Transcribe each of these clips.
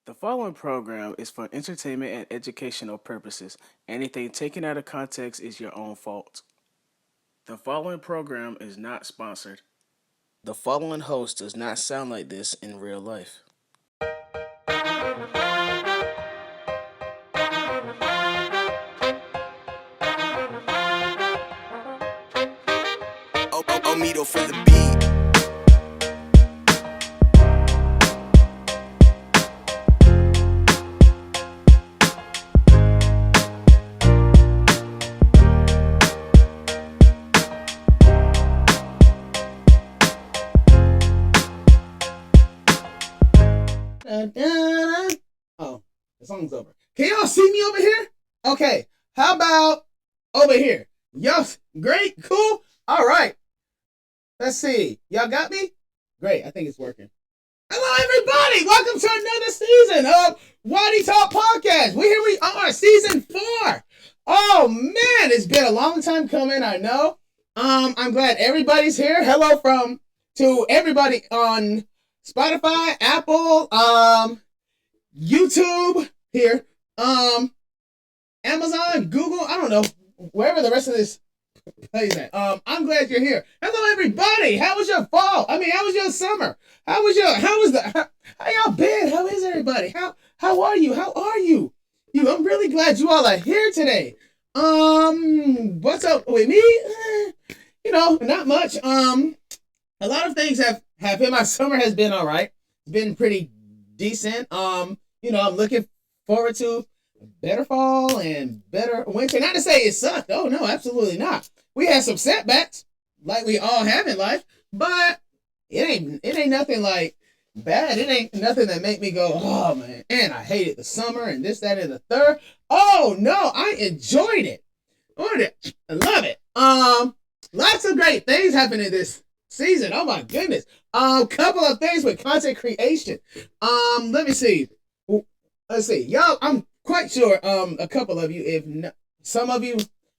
The following program is for entertainment and educational purposes. Anything taken out of context is your own fault. The following program is not sponsored. The following host does not sound like this in real life. Omito for the beat. Oh, the song's over. Can y'all see me over here? Okay. How about over here? Yes. Great. Cool. All right. Let's see. Y'all got me? Great. I think it's working. Hello, everybody. Welcome to another season of Waddy Talk Podcast. We are season 4. Oh man, it's been a long time coming. I know. I'm glad everybody's here. Hello to everybody on Spotify, Apple, YouTube here, Amazon, Google, I don't know, wherever the rest of this plays at. I'm glad you're here. Hello, everybody. How was your fall? How was your summer? How y'all been? How is everybody? How are you? How are you? I'm really glad you all are here today. What's up with me? Not much. A lot of things have happened. My summer has been all right. It's been pretty decent. I'm looking forward to better fall and better winter. Not to say it sucked. Oh no, absolutely not. We had some setbacks, like we all have in life, but it ain't nothing like bad. It ain't nothing that make me go, oh man, and I hated the summer and this, that, and the third. Oh no, I enjoyed it. I love it. Lots of great things happening this season. Oh my goodness. Couple of things with content creation. Let me see. Let's see. Y'all, I'm quite sure a couple of you, if not, some of you,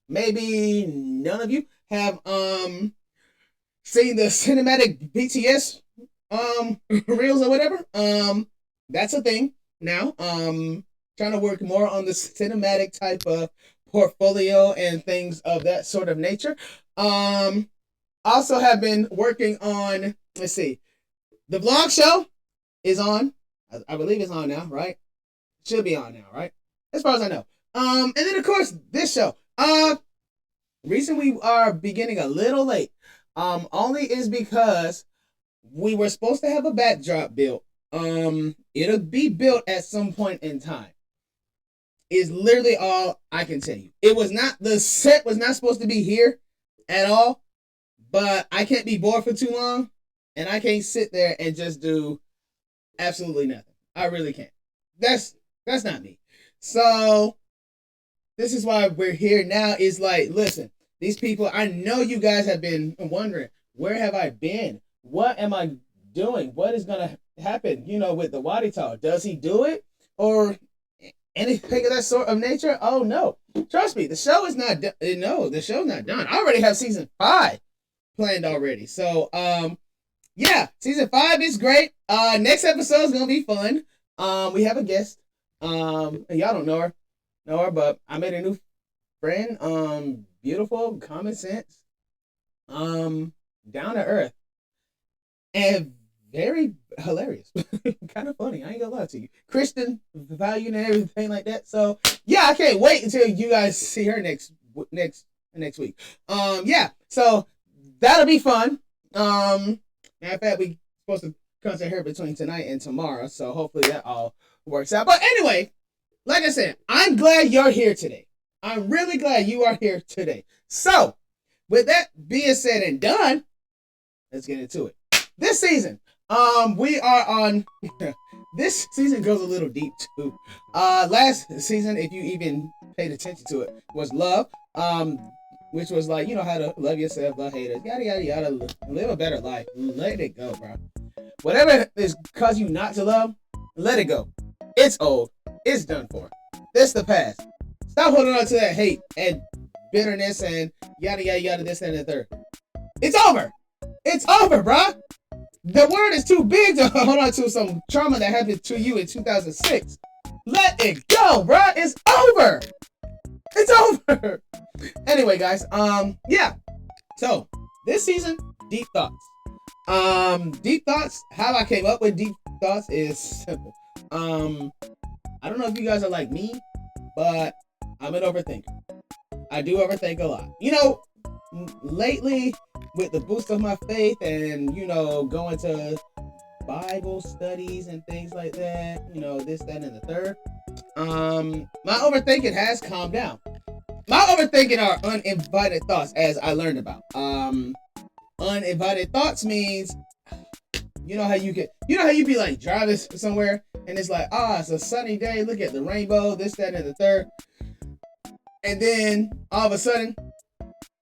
maybe none of you, have seen the cinematic BTS reels or whatever. That's a thing now. Trying to work more on the cinematic type of portfolio and things of that sort of nature. Also have been working on, let's see, the vlog show is on. I believe it's on now, right? Should be on now, right? As far as I know. And then of course this show. Reason we are beginning a little late, only is because we were supposed to have a backdrop built. It'll be built at some point in time. Is literally all I can tell you. The set was not supposed to be here at all. But I can't be bored for too long, and I can't sit there and just do absolutely nothing. I really can't. That's not me. So this is why we're here now. Is like, listen, these people, I know you guys have been wondering, where have I been? What am I doing? What is gonna happen? With the Waddy Talk. Does he do it or anything of that sort of nature? Oh no, trust me, the show is not done. No, the show's not done. I already have season 5 planned already. So yeah, season 5 is great. Next episode is gonna be fun. We have a guest. Y'all don't know her, but I made a new friend. Beautiful, common sense, down to earth, and very hilarious. Kind of funny. I ain't gonna lie to you. Christian value and everything like that. So yeah, I can't wait until you guys see her next week. Yeah. So that'll be fun. Matter of fact, we supposed to contact her between tonight and tomorrow, so hopefully that all works out. But anyway, like I said, I'm glad you're here today. I'm really glad you are here today. So, with that being said and done, let's get into it. This season, we are on. This season goes a little deep too. Last season, if you even paid attention to it, was love. Which was like, how to love yourself, love haters, yada, yada, yada, live a better life. Let it go, bro. Whatever is cause you not to love, let it go. It's old. It's done for. This the past. Stop holding on to that hate and bitterness and yada, yada, yada, this and the third. It's over. It's over, bro. The word is too big to hold on to some trauma that happened to you in 2006. Let it go, bruh. It's over. It's over. Anyway, guys. Yeah. So this season, deep thoughts. Deep thoughts. How I came up with deep thoughts is simple. I don't know if you guys are like me, but I'm an overthinker. I do overthink a lot. You know, lately with the boost of my faith and, you know, going to Bible studies and things like that, you know, this, that, and the third, my overthinking has calmed down. My overthinking are uninvited thoughts, as I learned about. Uninvited thoughts means, you know how you be like driving somewhere and it's like, it's a sunny day, look at the rainbow, this, that, and the third. And then all of a sudden,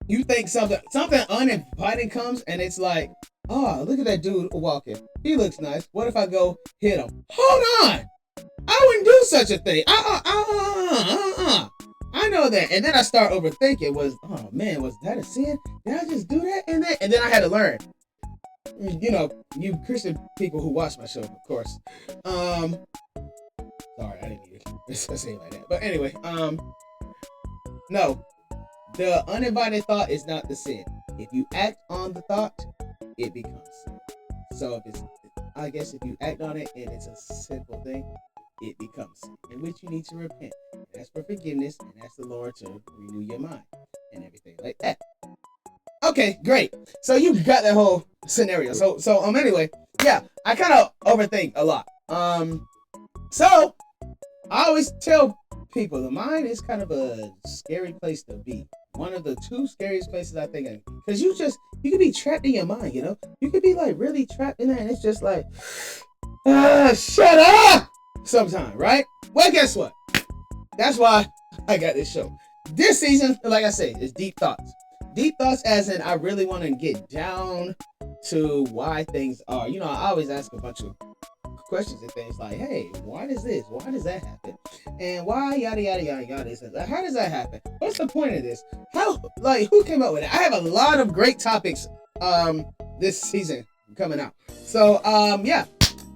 you think something uninvited comes and it's like, look at that dude walking. He looks nice. What if I go hit him? Hold on. I wouldn't do such a thing. I know that. And then I start overthinking. Was that a sin? Did I just do that? And then I had to learn. You know, you Christian people who watch my show, of course. Sorry, I didn't need to say it like that. But anyway, no. The uninvited thought is not the sin. If you act on the thought, it becomes sin. So if you act on it and it's a simple thing, it becomes sin, in which you need to repent, and ask for forgiveness, and ask the Lord to renew your mind and everything like that. Okay, great. So you got that whole scenario. So anyway, yeah, I kind of overthink a lot. So I always tell people the mind is kind of a scary place to be. One of the two scariest places I think, because you can be trapped in your mind, you know? You could be like really trapped in there and it's just like, shut up sometime, right? Well, guess what? That's why I got this show. This season, like I say, is deep thoughts. Deep thoughts as in I really want to get down to why things are. You know, I always ask a bunch of questions and things like, hey, why does this? Why does that happen? And why yada yada yada yada. How does that happen? What's the point of this? Who came up with it? I have a lot of great topics this season coming out. So yeah,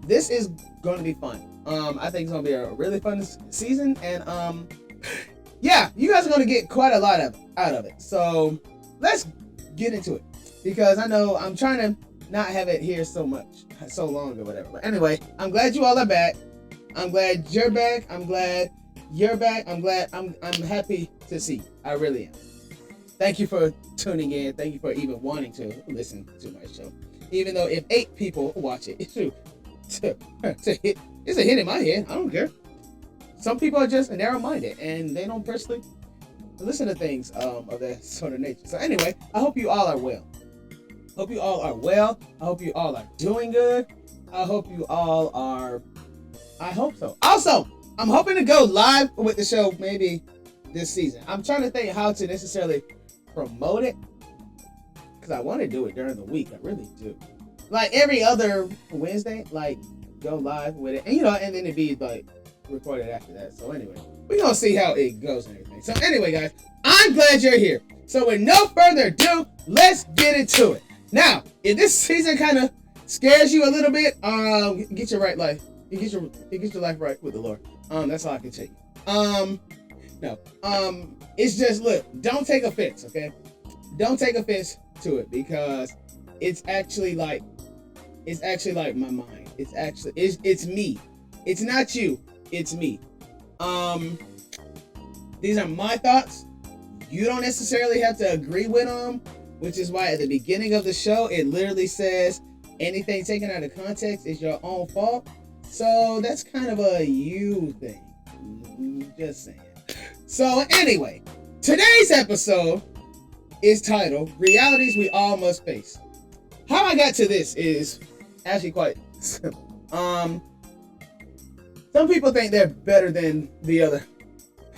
this is going to be fun. I think it's going to be a really fun season, and yeah, you guys are going to get quite a lot out of it. So let's get into it, because I know I'm trying to not have it here so long or whatever. But anyway, I'm glad you all are back. I'm glad you're back. I'm glad you're back. I'm happy to see you. I really am. Thank you for tuning in. Thank you for even wanting to listen to my show. Even though if 8 people watch it, it's a hit in my head. I don't care. Some people are just narrow-minded and they don't personally listen to things of that sort of nature. So anyway, I hope you all are well. I hope you all are doing good. I hope so. Also, I'm hoping to go live with the show maybe this season. I'm trying to think how to necessarily promote it, because I want to do it during the week. I really do. Like every other Wednesday, like go live with it. And you know, and then it'd be like recorded after that. So anyway, we're going to see how it goes and everything. So anyway, guys, I'm glad you're here. So with no further ado, let's get into it. Now, if this season kind of scares you a little bit, get your life right with the Lord. That's all I can tell you. It's just, look, don't take offense, okay? Don't take offense to it, because it's actually like my mind. It's me. It's not you. It's me. These are my thoughts. You don't necessarily have to agree with them, which is why at the beginning of the show, it literally says anything taken out of context is your own fault. So that's kind of a you thing. Just saying. So anyway, today's episode is titled Realities We All Must Face. How I got to this is actually quite simple. Some people think they're better than the other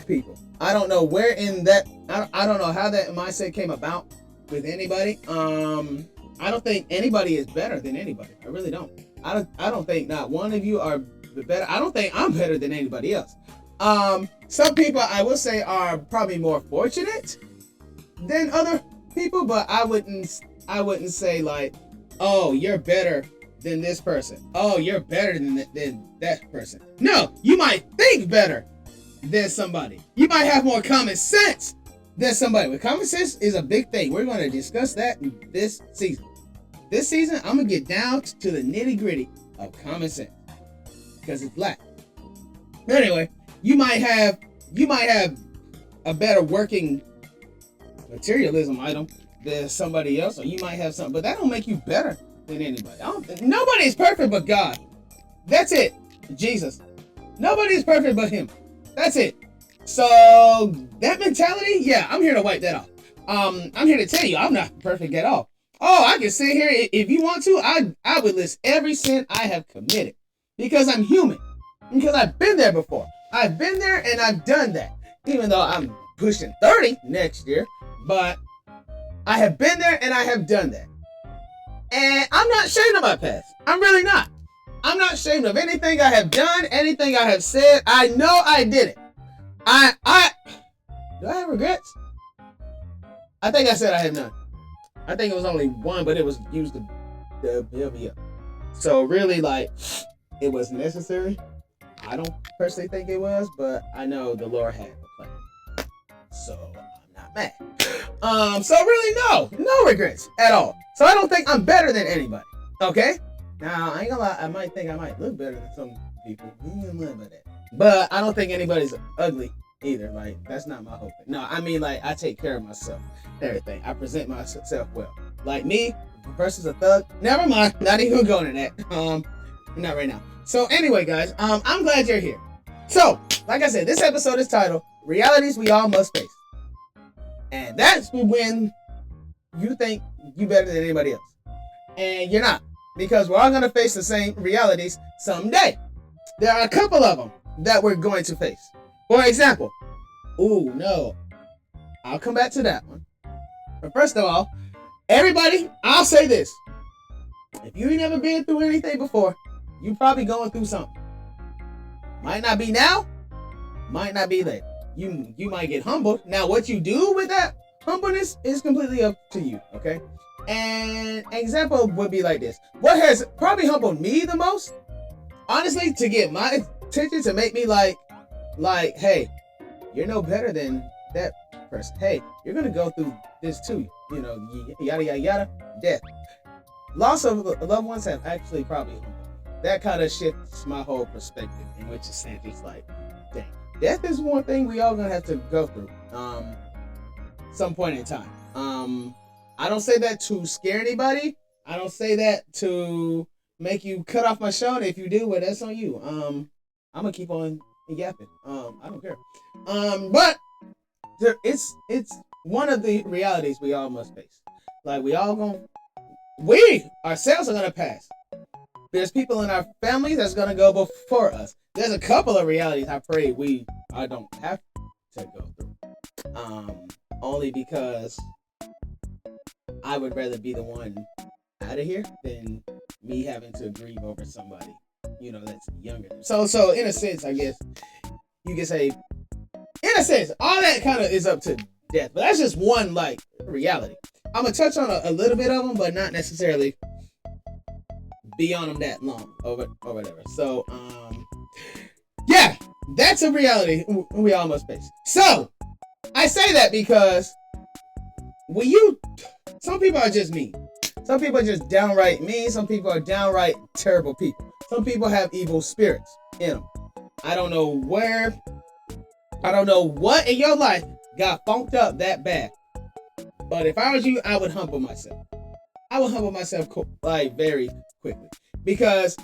people. I don't know where in that, I don't know how that mindset came about with anybody. I don't think anybody is better than anybody. I really don't. I don't think not one of you are better. I don't think I'm better than anybody else. Some people I will say are probably more fortunate than other people, but I wouldn't say like, oh, you're better than this person. Oh, you're better than that person. No, you might think better than somebody. You might have more common sense than somebody. But common sense is a big thing. We're going to discuss that in this season. This season, I'm going to get down to the nitty gritty of common sense because it's black. Anyway, you might have a better working materialism item than somebody else, or you might have something, but that don't make you better than anybody. Nobody is perfect but God. That's it. Jesus. Nobody is perfect but Him. That's it. So that mentality, yeah, I'm here to wipe that off. I'm here to tell you, I'm not perfect at all. Oh, I can sit here if you want to. I would list every sin I have committed because I'm human. Because I've been there before. I've been there and I've done that. Even though I'm pushing 30 next year, but I have been there and I have done that. And I'm not ashamed of my past. I'm really not. I'm not ashamed of anything I have done, anything I have said. I know I did it. Do I have regrets? I think I said I had none. I think it was only one, but it was used to build me up. So really, like, it was necessary. I don't personally think it was, but I know the Lord had a plan. So I'm not mad. So really, no regrets at all. So I don't think I'm better than anybody. Okay? Now, I ain't gonna lie, I might think I might look better than some people. But I don't think anybody's ugly either. Like, that's not my whole thing. No, I mean, like, I take care of myself. Everything. I present myself well. Like me versus a thug. Never mind. Not even going to that. Not right now. So anyway, guys, I'm glad you're here. So, like I said, this episode is titled Realities We All Must Face. And that's when you think you better than anybody else. And you're not. Because we're all going to face the same realities someday. There are a couple of them that we're going to face. For example, I'll come back to that one. But first of all, everybody, I'll say this. If you ain't never been through anything before, you probably going through something. Might not be now, might not be later. You might get humbled. Now, what you do with that humbleness is completely up to you, okay? And an example would be like this. What has probably humbled me the most, honestly, to get my attention, to make me like, hey, you're no better than that person. Hey, you're going to go through this too. You know, yada, yada, yada, death. Loss of loved ones have actually probably humbled me. That kind of shifts my whole perspective, in which is saying it's like, dang, death is one thing we all gonna have to go through some point in time. I don't say that to scare anybody. I don't say that to make you cut off my show. And if you do, well, that's on you. I'm gonna keep on yapping. I don't care. But it's one of the realities we all must face. Like we ourselves are gonna pass. There's people in our families that's gonna go before us. There's a couple of realities I pray I don't have to go through. Only because I would rather be the one out of here than me having to grieve over somebody, that's younger. So in a sense, I guess you can say, in a sense, all that kind of is up to death. But that's just one reality. I'm gonna touch on a little bit of them, but not necessarily be on them that long or whatever. So yeah, that's a reality we all must face. So I say that because some people are just mean. Some people are just downright mean. Some people are downright terrible people. Some people have evil spirits in them. I don't know what in your life got funked up that bad. But if I was you, I would humble myself. I would humble myself very quickly. Because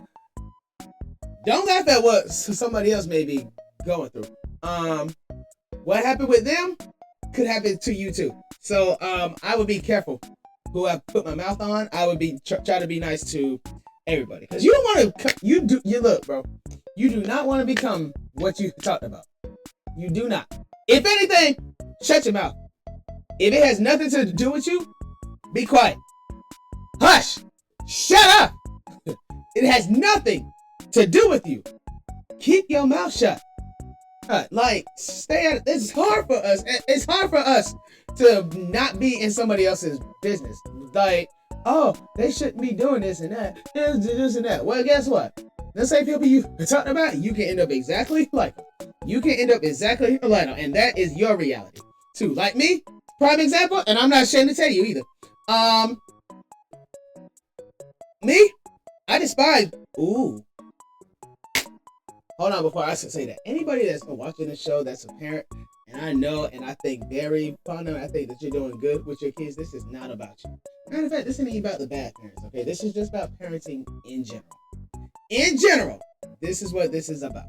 don't laugh at what somebody else may be going through. What happened with them could happen to you too. So I would be careful who I put my mouth on. I would be try to be nice to everybody. Because you don't want to, you look, bro. You do not want to become what you talked about. You do not. If anything, shut your mouth. If it has nothing to do with you, be quiet. Hush. Shut up. It has nothing to do with you. Keep your mouth shut. Stay out. It's hard for us. It's hard for us to not be in somebody else's business. oh, they shouldn't be doing this and that, this and that. Well, guess what? The same people you talking about, you can end up exactly like them. You can end up exactly like them, and that is your reality too. Like me, prime example, and I'm not ashamed to tell you either. Me, I despise. Ooh. Hold on before I say that. Anybody that's been watching the show that's a parent, and I know and I think very fond of, I think that you're doing good with your kids. This is not about you. Matter of fact, this isn't about the bad parents, okay? This is just about parenting in general. In general, this is what this is about.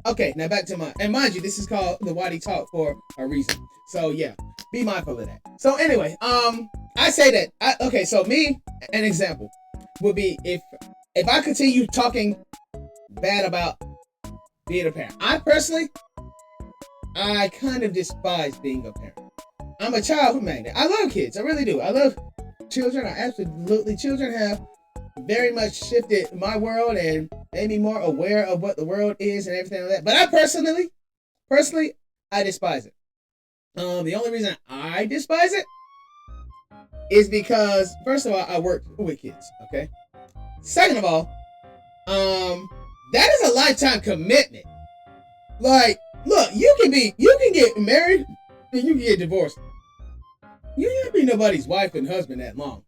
Okay, now back to and mind you, this is called the Waddy Talk for a reason. So yeah, be mindful of that. So anyway, I say that, okay, so me, an example would be if I continue talking bad about being a parent. I personally, I kind of despise being a parent. I'm a childhood magnet. I love kids. I really do. I love children. Children have very much shifted my world and made me more aware of what the world is and everything like that. But I personally, I despise it. The only reason I despise it is because, first of all, I work with kids, okay? Second of all, that is a lifetime commitment. Like, look, you can get married and you can get divorced. You can't be nobody's wife and husband that long.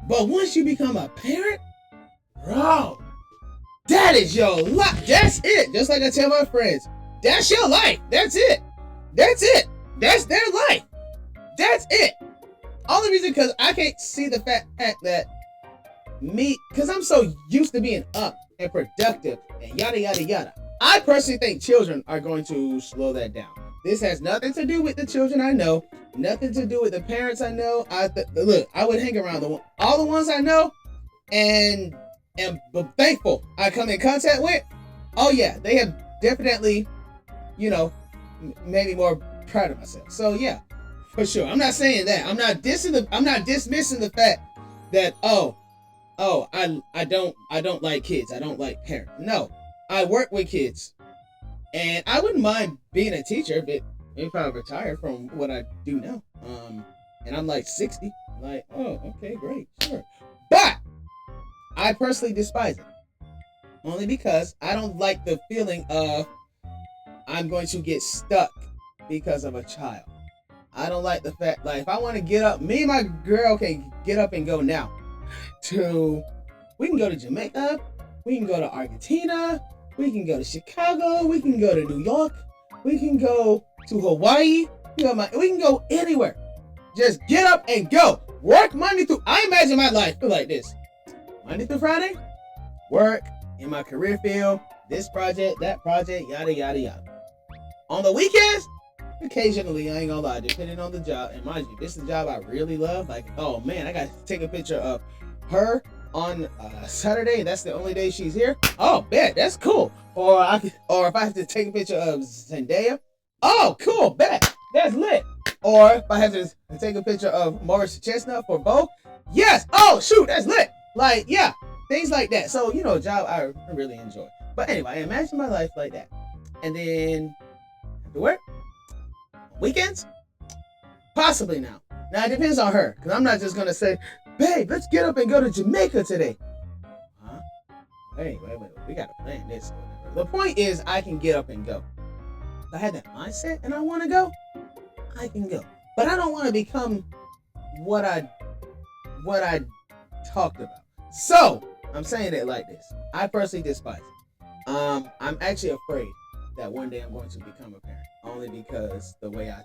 But once you become a parent, bro, that is your life. That's it. Just like I tell my friends, that's your life. That's it. That's it. That's their life. That's it. Only reason because I can't see the fact that me, because I'm so used to being up and productive and yada yada yada. I personally think children are going to slow that down. This has nothing to do with the children I know, nothing to do with the parents I know. Look, I would hang around all the ones I know, and am thankful I come in contact with. Oh yeah, they have definitely, made me more proud of myself. So yeah, for sure. I'm not saying that. I'm not dismissing the fact that I don't like kids. I don't like parents. No, I work with kids. And I wouldn't mind being a teacher, but if I retire from what I do now, and I'm like 60, like, oh, okay, great, sure. But I personally despise it. Only because I don't like the feeling of I'm going to get stuck because of a child. I don't like the fact, like, if I want to get up, me and my girl can get up and go now. We can go to Jamaica, we can go to Argentina, we can go to Chicago, we can go to New York, we can go to Hawaii, we can go anywhere. Just get up and go. Work Monday through, I imagine my life like this. Monday through Friday, work in my career field, this project, that project, yada, yada, yada. On the weekends, occasionally, I ain't gonna lie, depending on the job, and mind you, this is a job I really love, like, oh man, I gotta take a picture of her on Saturday, and that's the only day she's here. Oh, bet, that's cool. Or if I have to take a picture of Zendaya, oh, cool, bet, that's lit. Or if I have to take a picture of Morris Chestnut for Vogue, yes, oh, shoot, that's lit. Like, yeah, things like that. So, a job I really enjoy. But anyway, imagine my life like that. And then, after work, weekends, possibly now. Now, it depends on her, because I'm not just going to say, babe, let's get up and go to Jamaica today. Huh? Wait, we got to plan this. The point is, I can get up and go. If I had that mindset and I want to go, I can go. But I don't want to become what I talked about. So, I'm saying it like this. I personally despise it. I'm actually afraid that one day I'm going to become a parent. Only because the way I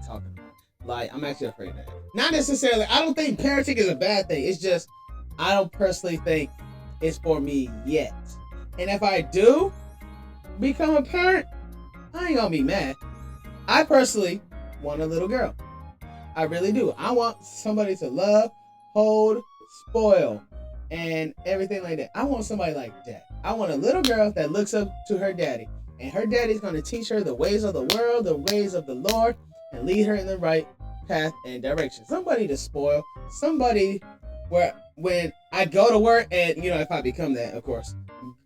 talk about it. Like, I'm actually afraid of that. Not necessarily, I don't think parenting is a bad thing. It's just, I don't personally think it's for me yet. And if I do become a parent, I ain't gonna be mad. I personally want a little girl. I really do. I want somebody to love, hold, spoil, and everything like that. I want somebody like that. I want a little girl that looks up to her daddy. And her daddy's going to teach her the ways of the world, the ways of the Lord, and lead her in the right path and direction. Somebody to spoil. Somebody where when I go to work, and, if I become that, of course,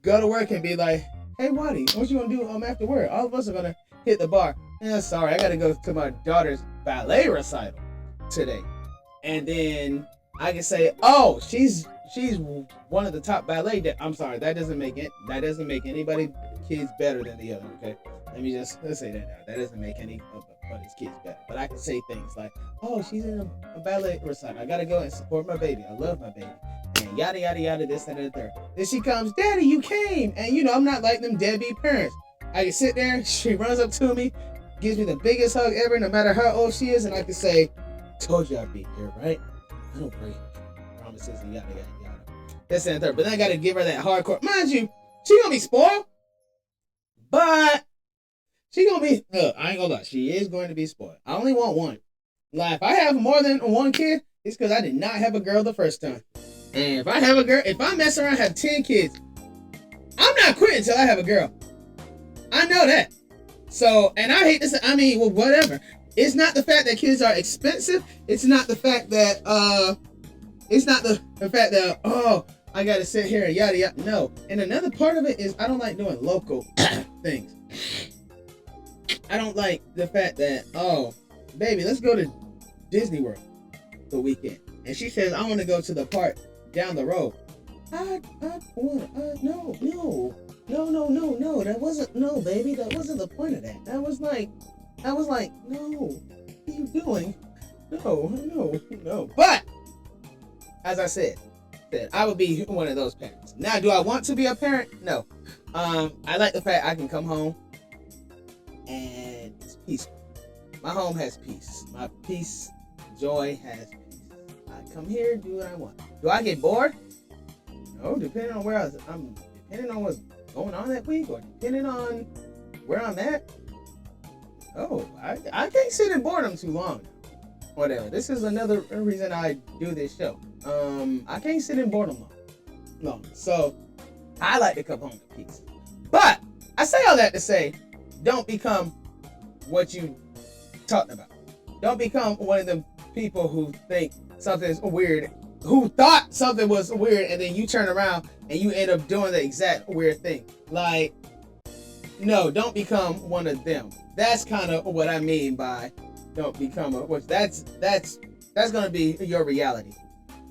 go to work and be like, hey, Waddy, what you going to do after work? All of us are going to hit the bar. Yeah, sorry, I got to go to my daughter's ballet recital today. And then I can say, oh, she's one of the top ballet. I'm sorry, that doesn't make anybody kids better than the other. Okay, let's say that now. That doesn't make anybody's kids better. But I can say things like, oh, she's in a ballet recital. I gotta go and support my baby. I love my baby. And yada yada yada, this and that. Then she comes, Daddy, you came, and I'm not like them deadbeat parents. I can sit there. She runs up to me, gives me the biggest hug ever, no matter how old she is, and I can say, told you I'd be here, right? I don't break promises and yada yada yada. This and that. But then I gotta give her that hardcore. Mind you, she gonna be spoiled, but she gonna be. Look, I ain't gonna lie. She is going to be spoiled. I only want one. Like, if I have more than one kid, it's because I did not have a girl the first time. And if I have a girl, if I mess around, have 10 kids, I'm not quitting until I have a girl. I know that. So, and I hate this. I mean, well, whatever. It's not the fact that kids are expensive. It's not the fact that oh, I gotta sit here and yada yada. No. And another part of it is I don't like doing local things. I don't like the fact that, oh, baby, let's go to Disney World the weekend. And she says, I want to go to the park down the road. No, that wasn't, no, baby, that wasn't the point of that. That was like, no, what are you doing? No. But, as I said, I would be one of those parents. Now, do I want to be a parent? No. I like the fact I can come home and it's peaceful. My home has peace. My peace, joy has peace. I come here, do what I want. Do I get bored? No, depending on where I'm depending on what's going on that week, or depending on where I'm at. Oh, I can't sit in boredom too long. Whatever. This is another reason I do this show. I can't sit in boredom long. So I like to come home to peace. But I say all that to say, don't become what you talked about. Don't become one of them people who think something's weird, who thought something was weird, and then you turn around and you end up doing the exact weird thing. Like, no, don't become one of them. That's kind of what I mean by don't become that's gonna be your reality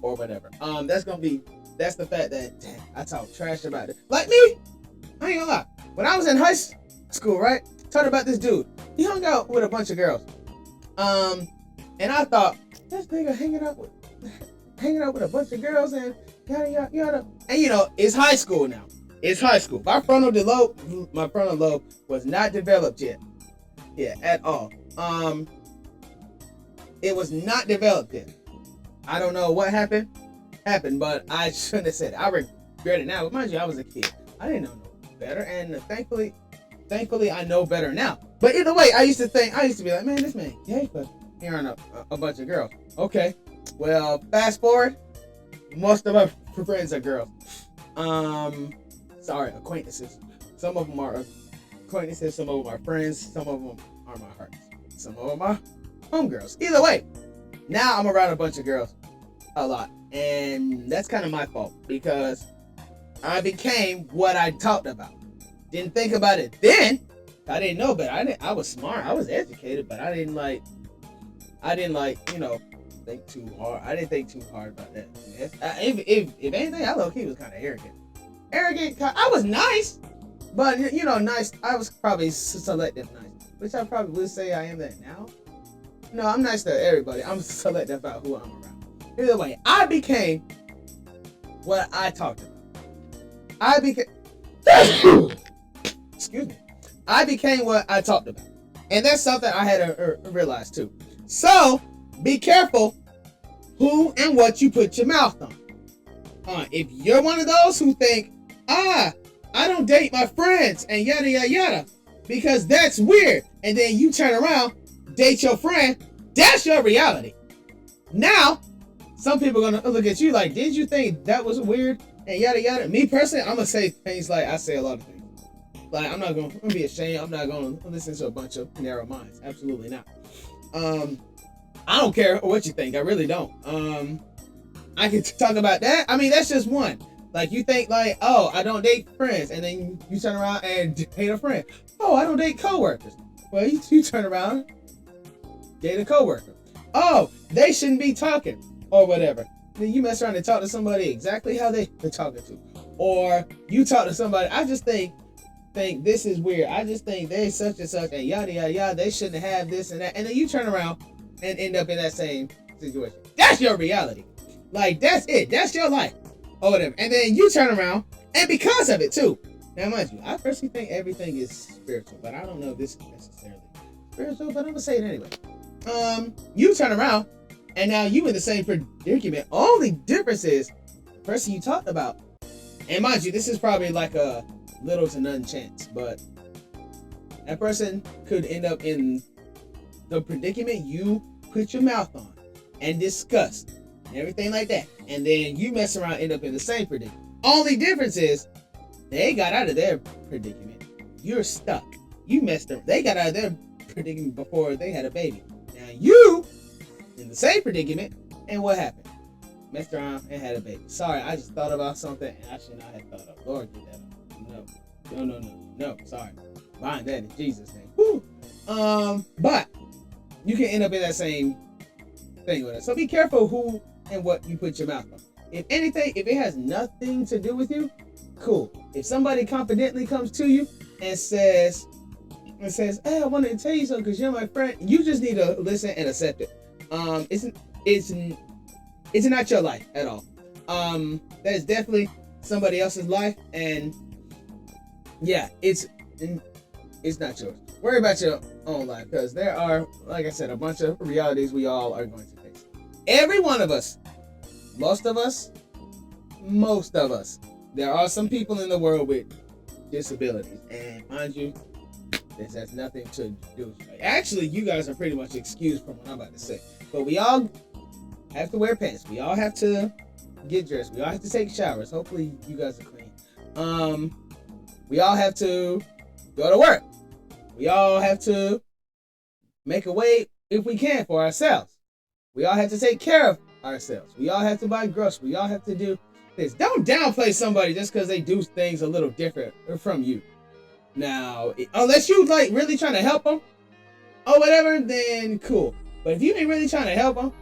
or whatever. That's the fact that, damn, I talk trash about it. Like me, I ain't gonna lie. When I was in high school, right, talked about this dude. He hung out with a bunch of girls. And I thought, this nigga hanging out with a bunch of girls and yada yada yada. And it's high school now. It's high school. My frontal lobe was not developed yet. Yeah, at all. It was not developed yet. I don't know what happened, but I shouldn't have said it. I regret it now. But mind you, I was a kid. I didn't know no better, and thankfully I know better now. But either way, I used to be like, man, this man gay for hearing a bunch of girls. Okay, well, fast forward, most of my friends are girls. Sorry, acquaintances. Some of them are acquaintances, some of them are friends, some of them are my hearts, some of them are homegirls. Either way, now I'm around a bunch of girls a lot, and that's kind of my fault because I became what I talked about. Didn't think about it then. I didn't know, but I was smart. I was educated, but I didn't think too hard. I didn't think too hard about that. If anything, I low-key was kind of arrogant. I was nice, but nice. I was probably selective nice, which I probably would say I am that now. No, I'm nice to everybody. I'm selective about who I'm around. Either way, I became what I talked about. Excuse me. I became what I talked about. And that's something I had to realize too. So, be careful who and what you put your mouth on. If you're one of those who think, I don't date my friends and yada yada yada because that's weird, and then you turn around, date your friend, that's your reality. Now, some people are going to look at you like, did you think that was weird and yada yada? Me personally, I'm going to say things like I say a lot of things. Like, I'm going to be ashamed. I'm not going to listen to a bunch of narrow minds. Absolutely not. I don't care what you think. I really don't. I can talk about that. I mean, that's just one. Like, you think like, oh, I don't date friends. And then you turn around and date a friend. Oh, I don't date coworkers. Well, you turn around, date a coworker. Oh, they shouldn't be talking or whatever. then you mess around and talk to somebody exactly how they are talking to. Or you talk to somebody, I just think this is weird. I just think they such and such and yada yada yada. They shouldn't have this and that. And then you turn around and end up in that same situation. That's your reality. Like, that's it. That's your life. Or whatever. And then you turn around, and because of it too. Now, mind you, I personally think everything is spiritual, but I don't know if this is necessarily spiritual, but I'm gonna say it anyway. You turn around, and now you in the same predicament. Only difference is the person you talked about. And mind you, this is probably like a little to none chance, but that person could end up in the predicament you put your mouth on and discussed and everything like that. And then you mess around, end up in the same predicament. Only difference is they got out of their predicament. You're stuck. You messed up. They got out of their predicament before they had a baby. Now you in the same predicament, and what happened? Messed around and had a baby. Sorry, I just thought about something and I should not have thought of. Lord, get that up. No. Sorry. Bind that in Jesus' name. Woo. But you can end up in that same thing with it. So be careful who and what you put your mouth on. If anything, if it has nothing to do with you, cool. If somebody confidently comes to you and says, hey, I wanted to tell you something because you're my friend, you just need to listen and accept it. It's not your life at all. That is definitely somebody else's life, and yeah, it's not yours. Worry about your own life, because there are, like I said, a bunch of realities we all are going to face. Every one of us, most of us, there are some people in the world with disabilities, and mind you, this has nothing to do with it. Actually, you guys are pretty much excused from what I'm about to say, but we all have to wear pants. We all have to get dressed. We all have to take showers. Hopefully you guys are clean. We all have to go to work. We all have to make a way, if we can, for ourselves. We all have to take care of ourselves. We all have to buy groceries. We all have to do this. Don't downplay somebody just because they do things a little different from you. Now, unless you like really trying to help them or whatever, then cool. But if you ain't really trying to help them,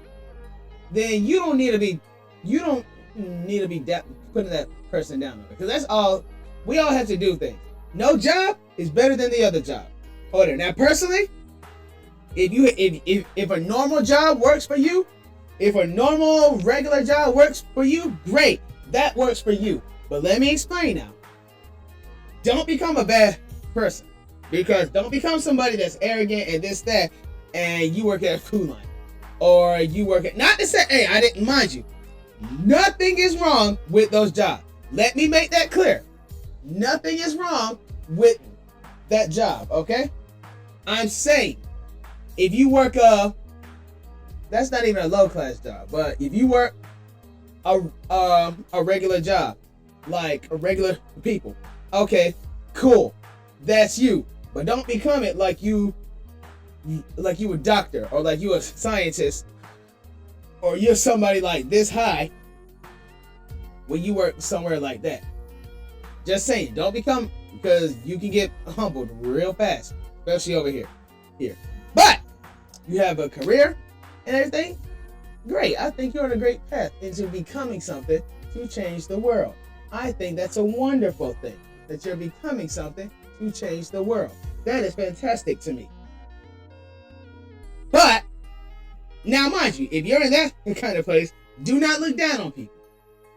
then you don't need to be putting that person down, because that's all. We all have to do things. No job is better than the other job. Order. Now, personally, if a normal job works for you, if a normal regular job works for you, great, that works for you. But let me explain now. Don't become a bad person, because don't become somebody that's arrogant and this that, and you work at a food line. Or you work at, not to say, hey, I didn't mind you. Nothing is wrong with those jobs. Let me make that clear. Nothing is wrong with that job, okay? I'm saying, if you work that's not even a low class job, but if you work a regular job, like a regular people, okay, cool, that's you. But don't become it like you a doctor, or like you a scientist, or you're somebody like this high when you work somewhere like that. Just saying, don't become, because you can get humbled real fast, especially over here. But you have a career and everything, great. I think you're on a great path into becoming something to change the world. I think that's a wonderful thing, that you're becoming something to change the world. That is fantastic to me. But now, mind you, if you're in that kind of place, do not look down on people.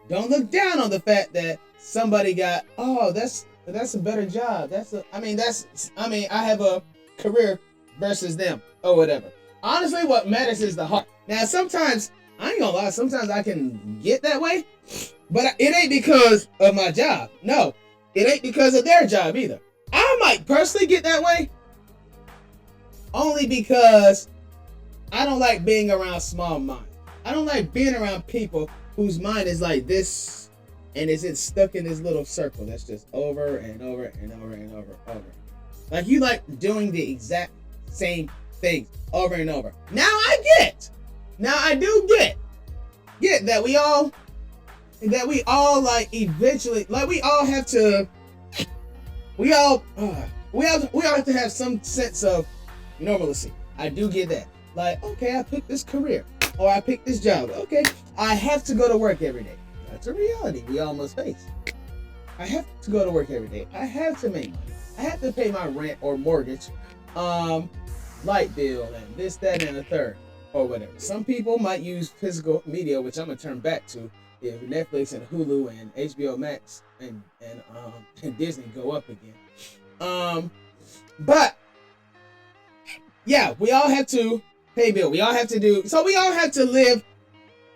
Don't look down on the fact that somebody got, oh, that's a better job. I have a career versus them or whatever. Honestly, what matters is the heart. Now, sometimes, I ain't gonna lie, sometimes I can get that way, but it ain't because of my job. No, it ain't because of their job either. I might personally get that way only because I don't like being around small minds. I don't like being around people whose mind is like this, and it's stuck in this little circle that's just over and over and over and over and over. Like, you like doing the exact same things over and over. Now I do get that we all like eventually, like we all have to have some sense of normalcy. I do get that. Like, okay, I picked this career. or I picked this job. Okay, I have to go to work every day. That's a reality we all must face. I have to go to work every day. I have to make money. I have to pay my rent or mortgage, light bill, and this, that, and the third, or whatever. Some people might use physical media, which I'm gonna turn back to if Netflix and Hulu and HBO Max and Disney go up again. But yeah, we all have to pay bill. We all have to do, so we all have to live,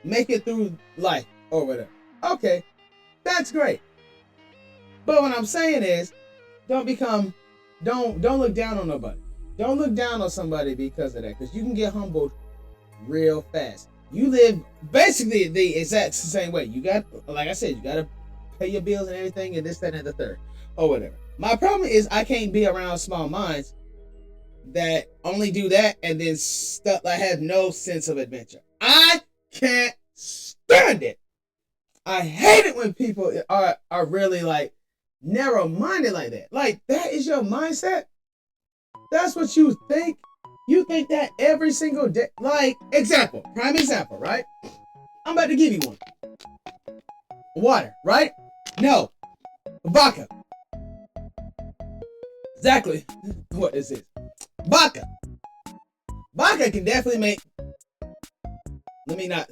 make it through life or whatever. Okay, that's great. But what I'm saying is, don't look down on nobody. Don't look down on somebody because of that, because you can get humbled real fast. You live basically the exact same way. You got, like I said, you got to pay your bills and everything and this, that, and the third, or whatever. My problem is I can't be around small minds that only do that and then stuff like have no sense of adventure. I can't stand it. I hate it when people are really like narrow-minded like that. Like, that is your mindset? That's what you think? You think that every single day? Like, prime example, right? I'm about to give you one. Water, right? No. Vodka. Exactly what this is. Vodka. Vodka can definitely make... Let me not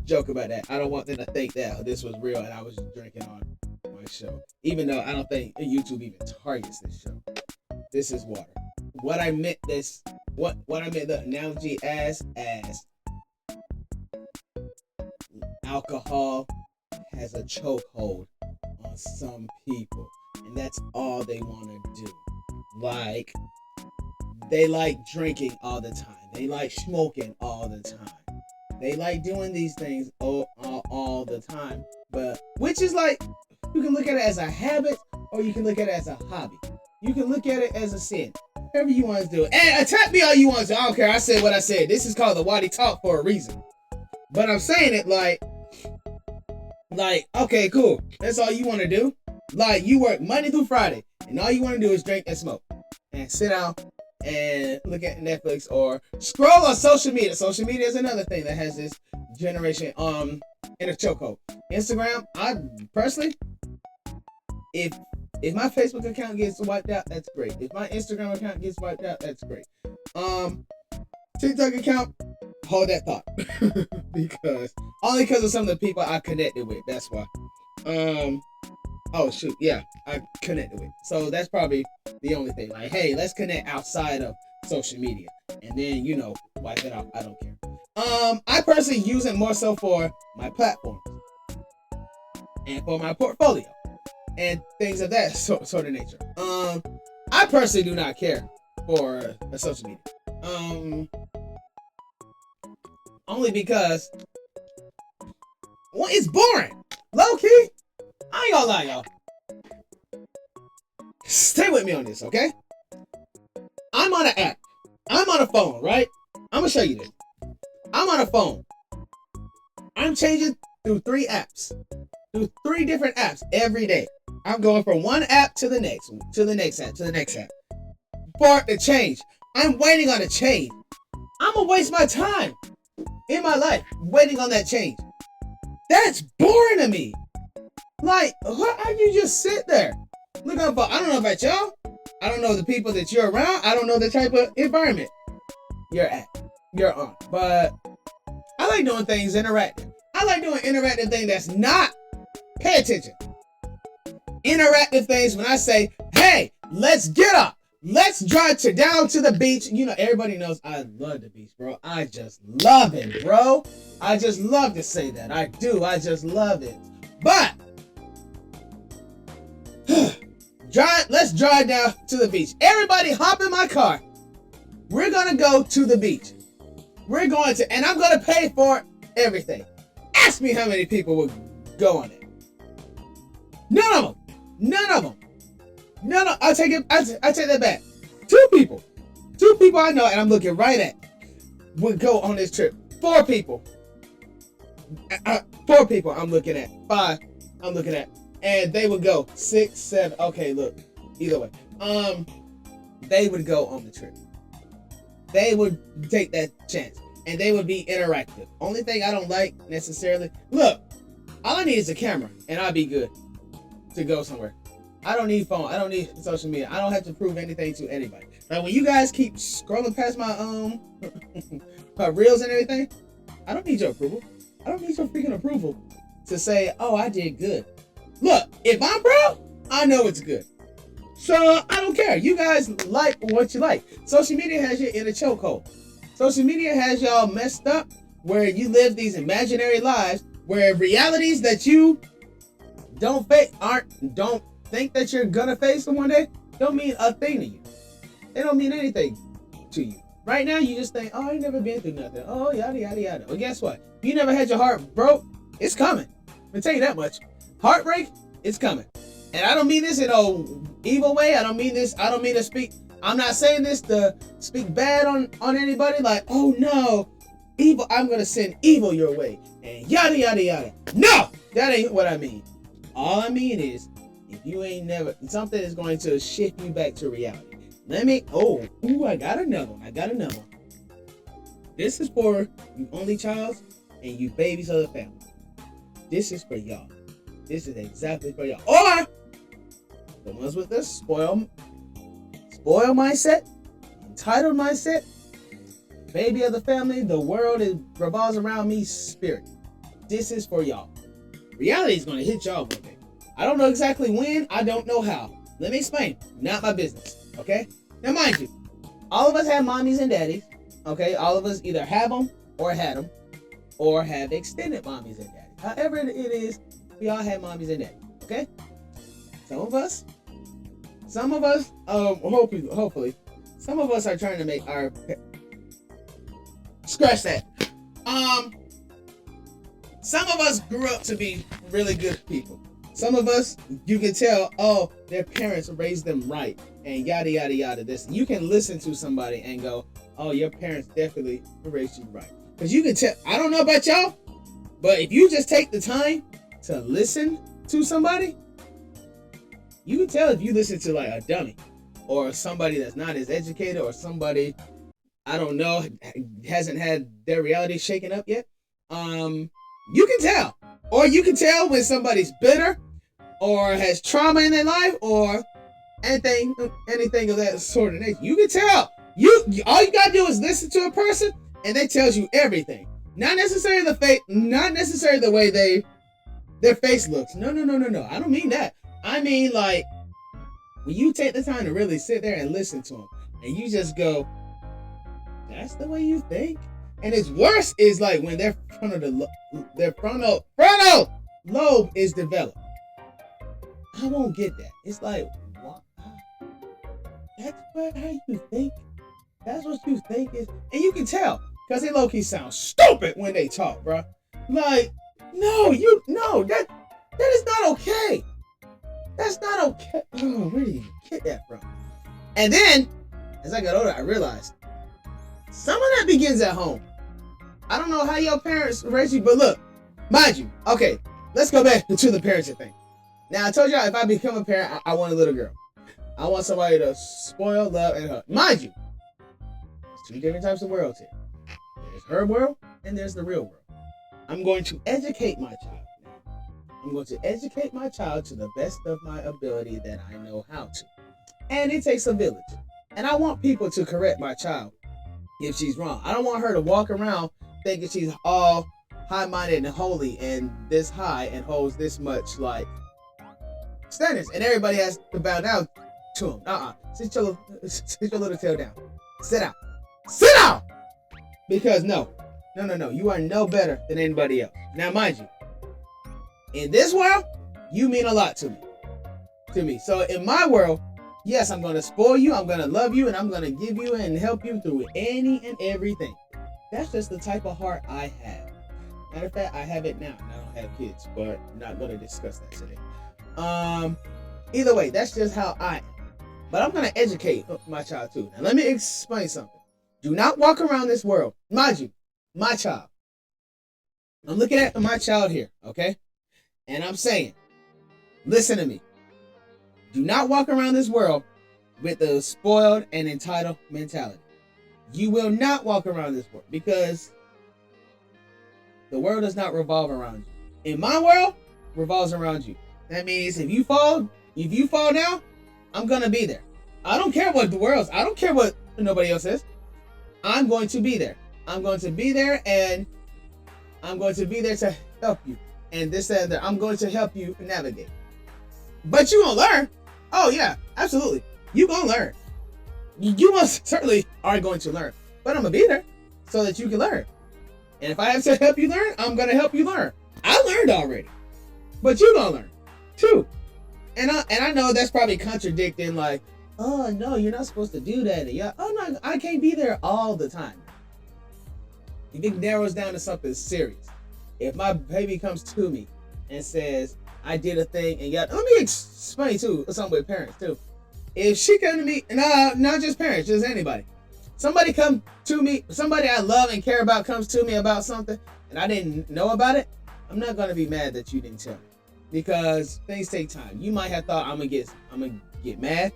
joke about that. I don't want them to think that this was real and I was drinking on my show. Even though I don't think YouTube even targets this show. This is water. What I meant the analogy as alcohol has a chokehold on some people, and that's all they want to do. Like, they like drinking all the time. They like smoking all the time. They like doing these things all the time. But which is like, you can look at it as a habit or you can look at it as a hobby. You can look at it as a sin. Whatever you want to do. And attack me all you want to. I don't care. I said what I said. This is called the Waddy Talk for a reason. But I'm saying it like, okay, cool. That's all you want to do. Like, you work Monday through Friday, and all you want to do is drink and smoke. And sit down and look at Netflix or scroll on social media. Social media is another thing that has this generation in a chokehold. Instagram, I personally, if my Facebook account gets wiped out, that's great. If my Instagram account gets wiped out, that's great. TikTok account, hold that thought. because of some of the people I connected with, that's why. Oh shoot, yeah, I connected with. So that's probably the only thing. Like, hey, let's connect outside of social media. And then, wipe it out. I don't care. I personally use it more so for my platforms. And for my portfolio. And things of that sort of nature. I personally do not care for social media. Only because, well, it's boring. Low key. I ain't gonna lie, y'all. Stay with me on this, okay? I'm on an app. I'm on a phone, right? I'm gonna show you this. I'm on a phone. I'm changing through 3 apps. Through 3 different apps every day. I'm going from one app to the next app, to the next app. For it to change. I'm waiting on a change. I'm gonna waste my time in my life waiting on that change. That's boring to me. Like, how you just sit there? Look up for, I don't know about y'all. I don't know the people that you're around. I don't know the type of environment you're on. But I like doing things interactive. I like doing interactive things that's not, pay attention. Interactive things when I say, hey, let's get up. Let's drive down to the beach. Everybody knows I love the beach, bro. I just love it, bro. I just love to say that. I do. I just love it. But let's drive down to the beach. Everybody hop in my car. We're going to go to the beach. And I'm going to pay for everything. Ask me how many people will go on it. None of them. No, I take that back. 2 people I know, and I'm looking right at, would go on this trip. 4 people. 4 people I'm looking at. 5 I'm looking at. And they would go 6, 7. Okay, look. Either way. They would go on the trip. They would take that chance. and they would be interactive. Only thing I don't like necessarily, look, all I need is a camera and I'll be good to go somewhere. I don't need phone. I don't need social media. I don't have to prove anything to anybody. Like when you guys keep scrolling past my my reels and everything, I don't need your approval. I don't need your freaking approval to say, oh, I did good. Look, if I'm proud, I know it's good. So I don't care. You guys like what you like. Social media has you in a chokehold. Social media has y'all messed up where you live these imaginary lives where realities that you don't think that you're gonna face them one day don't mean a thing to you. They don't mean anything to you. Right now, you just think, oh, I ain't never been through nothing. Oh, yada, yada, yada. Well, guess what? If you never had your heart broke, it's coming. I'm gonna tell you that much. Heartbreak, it's coming. And I don't mean this in an evil way. I don't mean to speak. I'm not saying this to speak bad on anybody. Like, oh no, evil. I'm gonna send evil your way and yada yada yada. No, that ain't what I mean. All I mean is, if you ain't never, something is going to shift you back to reality. I got another one. This is for you only child and you babies of the family. This is for y'all. This is exactly for y'all. Or the ones with the spoil mindset, entitled mindset, baby of the family, the world revolves around me spirit. This is for y'all. Reality is going to hit y'all one day. I don't know exactly when. I don't know how. Let me explain. Not my business. Okay? Now, mind you, all of us have mommies and daddies. Okay? All of us either have them or had them or have extended mommies and daddies. However it is, we all have mommies and daddies. Okay? Some of us, hopefully, some of us are trying to make our, scratch that. Some of us grew up to be really good people. Some of us, you can tell, oh, their parents raised them right, and yada, yada, yada. This, you can listen to somebody and go, oh, your parents definitely raised you right. Because you can tell, I don't know about y'all, but if you just take the time to listen to somebody, you can tell if you listen to like a dummy or somebody that's not as educated or somebody, I don't know, hasn't had their reality shaken up yet. You can tell. Or you can tell when somebody's bitter or has trauma in their life or anything of that sort of nature. You can tell. All you gotta do is listen to a person and they tells you everything. Not necessarily the way their face looks. No. I don't mean that. I mean like when you take the time to really sit there and listen to them and you just go, that's the way you think? And it's worse is like when their frontal lobe is developed. I won't get that. It's like, what? That's how you think? That's what you think is? And you can tell, because they low-key sound stupid when they talk, bro. Like, no, that is not okay. That's not okay. Oh, where did you get that from? And then, as I got older, I realized some of that begins at home. I don't know how your parents raised you, but look, mind you, okay, let's go back to the parenting thing. Now, I told y'all if I become a parent, I want a little girl. I want somebody to spoil, love, and hug. Mind you, there's two different types of worlds here. There's her world, and there's the real world. I'm going to educate my child. I'm going to educate my child to the best of my ability that I know how to. And it takes a village. And I want people to correct my child if she's wrong. I don't want her to walk around thinking she's all high-minded and holy and this high and holds this much like standards, and everybody has to bow down to him. Sit your little tail down. Sit down. Because no, you are no better than anybody else. Now, mind you, in this world, you mean a lot to me. So in my world, yes, I'm going to spoil you, I'm going to love you, and I'm going to give you and help you through any and everything. That's just the type of heart I have. Matter of fact, I have it now. I don't have kids, but I'm not going to discuss that today. Either way, that's just how I am. But I'm going to educate my child too. Now, let me explain something. Do not walk around this world. Mind you, my child. I'm looking at my child here, okay? And I'm saying, listen to me. Do not walk around this world with the spoiled and entitled mentality. You will not walk around this world because the world does not revolve around you. In my world, revolves around you. That means if you fall now, I'm gonna be there. I don't care what I don't care what nobody else says. I'm going to be there. I'm going to be there, and I'm going to be there to help you. And this and that. I'm going to help you navigate. But you gonna learn. Oh yeah, absolutely. You gonna learn. You most certainly are going to learn. But I'm gonna be there so that you can learn. And if I have to help you learn, I'm gonna help you learn. I learned already, but you gonna learn too. And I know that's probably contradicting. Like, oh no, you're not supposed to do that. And yeah, oh no, I can't be there all the time. If it narrows down to something serious, if my baby comes to me and says I did a thing, and yeah, let me explain too something with parents too. If she come to me, not just parents, just anybody. Somebody come to me, somebody I love and care about comes to me about something, and I didn't know about it, I'm not gonna be mad that you didn't tell me, because things take time. You might have thought I'm gonna get mad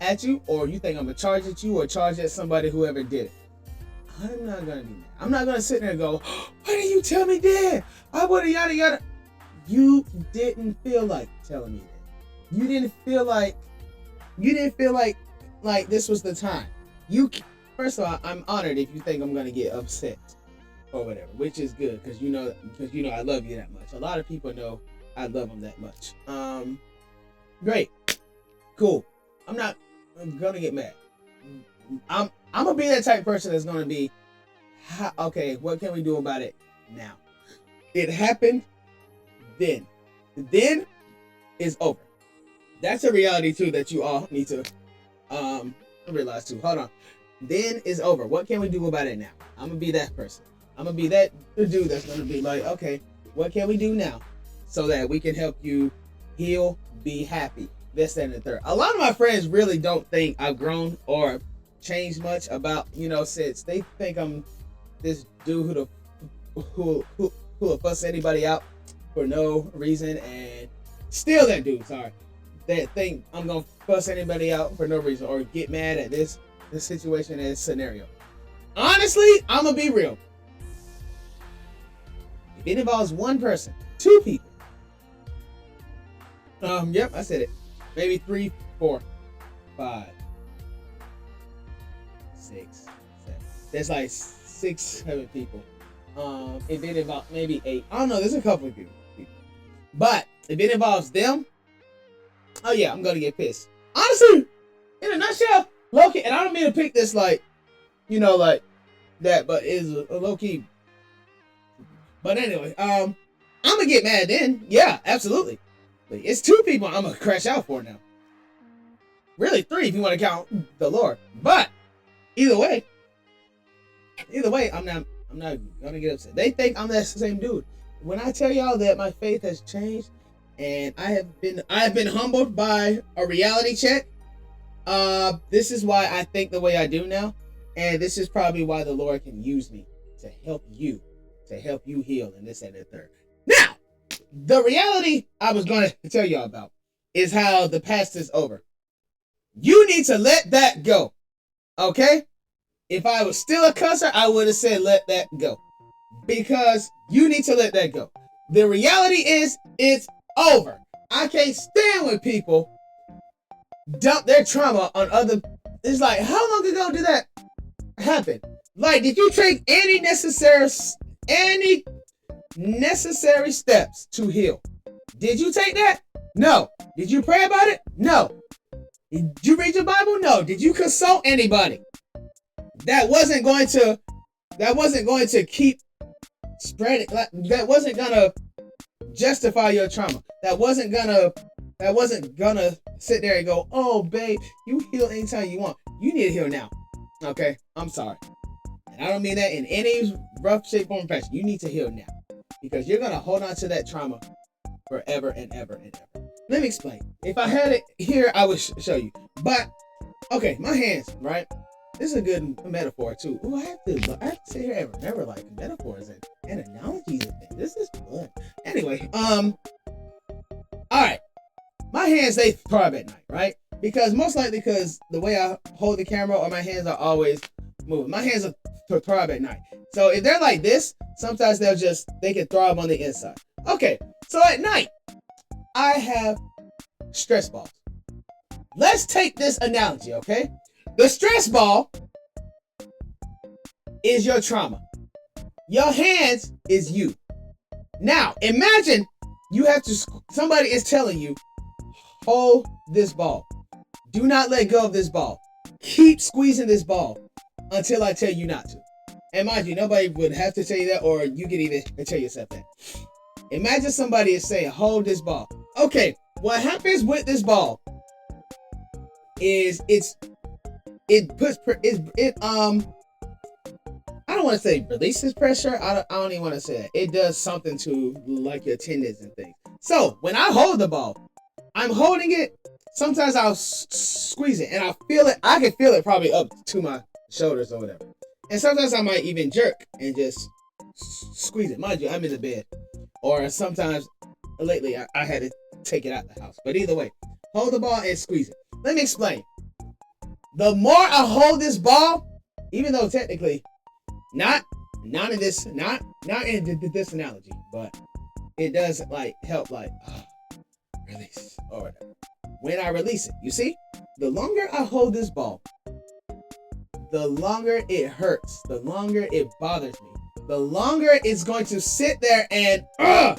at you, or you think I'm gonna charge at you or charge at somebody whoever did it. I'm not gonna be mad. I'm not gonna sit there and go, why didn't you tell me that? I would have yada yada. You didn't feel like telling me that. You didn't feel like this was the time. First of all, I'm honored if you think I'm gonna get upset or whatever, which is good because you know I love you that much. A lot of people know I love them that much. Great, cool. I'm gonna get mad. I'm gonna be that type of person that's gonna be, okay, what can we do about it now? It happened then. Then is over. That's a reality too that you all need to realize too. Hold on. Then is over. What can we do about it now? I'm gonna be that person. I'm gonna be that dude that's gonna be like, okay, what can we do now so that we can help you heal, be happy, this, that, and the third. A lot of my friends really don't think I've grown or changed much about, since they think I'm this dude who'll fuss anybody out for no reason, and still that dude, sorry, that think I'm gonna fuss anybody out for no reason or get mad at this situation and this scenario. Honestly, I'm gonna be real. If it involves one person, 2 people, yep, I said it. Maybe 3, 4, 5, 6, 7. There's like 6, 7 people. If it involves maybe 8, I don't know. There's a couple of people. But if it involves them, oh yeah, I'm gonna get pissed. Honestly, in a nutshell, low key, and I don't mean to pick this like that, but it's a low key. But anyway, I'm gonna get mad then. Yeah, absolutely. But it's 2 people I'm gonna crash out for now. Really 3 if you want to count the Lord. But either way, I'm not gonna get upset. They think I'm that same dude. When I tell y'all that my faith has changed and I have been humbled by a reality check, this is why I think the way I do now, and this is probably why the Lord can use me to help you heal and this and the third. Now, the reality I was going to tell y'all about is how the past is over. You need to let that go, okay? If I was still a cusser, I would have said let that go. Because you need to let that go. The reality is, it's over. I can't stand when people dump their trauma on other. It's like, how long ago did that happen? Like, did you take any necessary steps to heal? Did you take that? No. Did you pray about it? No. Did you read your Bible? No. Did you consult anybody? That wasn't going to keep spreading. That wasn't gonna justify your trauma. That wasn't gonna sit there and go, oh babe, you heal anytime you want. You need to heal now. Okay? I'm sorry. And I don't mean that in any rough shape, form, or fashion. You need to heal now. Because you're gonna hold on to that trauma forever and ever and ever. Let me explain. If I had it here, I would show you. But okay, my hands, right? This is a good metaphor too. Ooh, I have to sit here and remember like metaphors and analogies and things. This is fun. Anyway, all right. My hands, they throb at night, right? Because most likely because the way I hold the camera or my hands are always moving. My hands are throb at night. So if they're like this, sometimes they can throb on the inside. Okay, so at night, I have stress balls. Let's take this analogy, okay? The stress ball is your trauma. Your hands is you. Now, imagine somebody is telling you, hold this ball. Do not let go of this ball. Keep squeezing this ball until I tell you not to. And mind you, nobody would have to tell you that, or you could even tell yourself that. Imagine somebody is saying, hold this ball. Okay, what happens with this ball is I don't want to say releases pressure. I don't even want to say that. It does something to like your tendons and things. So when I hold the ball, I'm holding it. Sometimes I'll squeeze it and I feel it. I can feel it probably up to my shoulders or whatever. And sometimes I might even jerk and just squeeze it. Mind you, I'm in the bed. Or sometimes lately I had to take it out the house. But either way, hold the ball and squeeze it. Let me explain. The more I hold this ball, even though technically not in this analogy, but it does like help release or whatever. When I release it, you see, the longer I hold this ball, the longer it hurts, the longer it bothers me, the longer it's going to sit there and I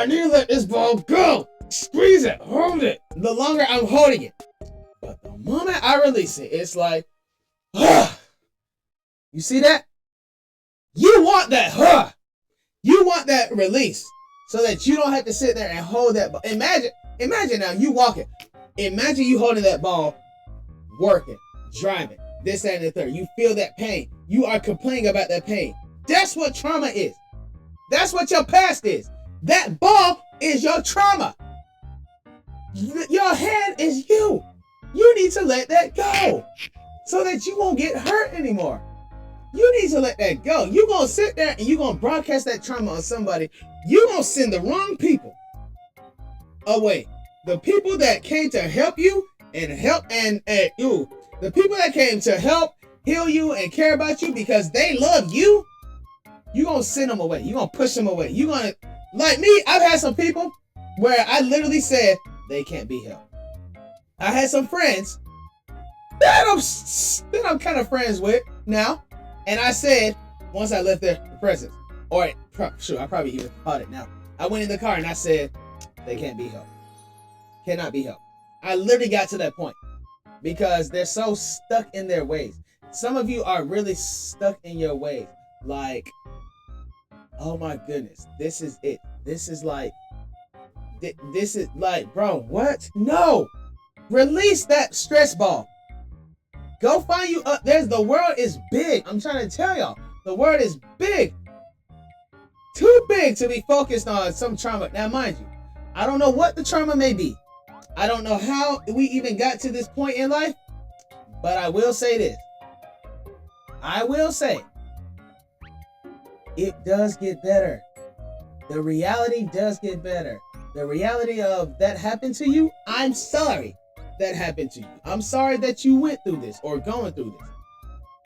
need to let this ball go. Squeeze it, hold it. The longer I'm holding it, but the moment I release it, it's like, you see that? You want that, you want that release so that you don't have to sit there and hold that ball. Imagine now you walking. Imagine you holding that ball, working, driving, this, that, and the third. You feel that pain. You are complaining about that pain. That's what trauma is. That's what your past is. That ball is your trauma. Your hand is you. You need to let that go so that you won't get hurt anymore. You need to let that go. You're going to sit there and you're going to broadcast that trauma on somebody. You're going to send the wrong people away. The people that came to help you and the people that came to help heal you and care about you because they love you, you're going to send them away. You're going to push them away. You're going to, like me, I've had some people where I literally said they can't be helped. I had some friends that I'm kind of friends with now. And I said, once I left their presence, or sure, I probably even caught it now. I went in the car and I said, they can't be helped. Cannot be helped. I literally got to that point because they're so stuck in their ways. Some of you are really stuck in your ways. Like, oh my goodness, this is it. This is like, bro, what? No. Release that stress ball. Go find you up. The world is big. I'm trying to tell y'all. The world is big. Too big to be focused on some trauma. Now, mind you, I don't know what the trauma may be. I don't know how we even got to this point in life. But I will say this. I will say, it does get better. The reality does get better. The reality of that happened to you, I'm sorry that happened to you. I'm sorry that you went through this or going through this.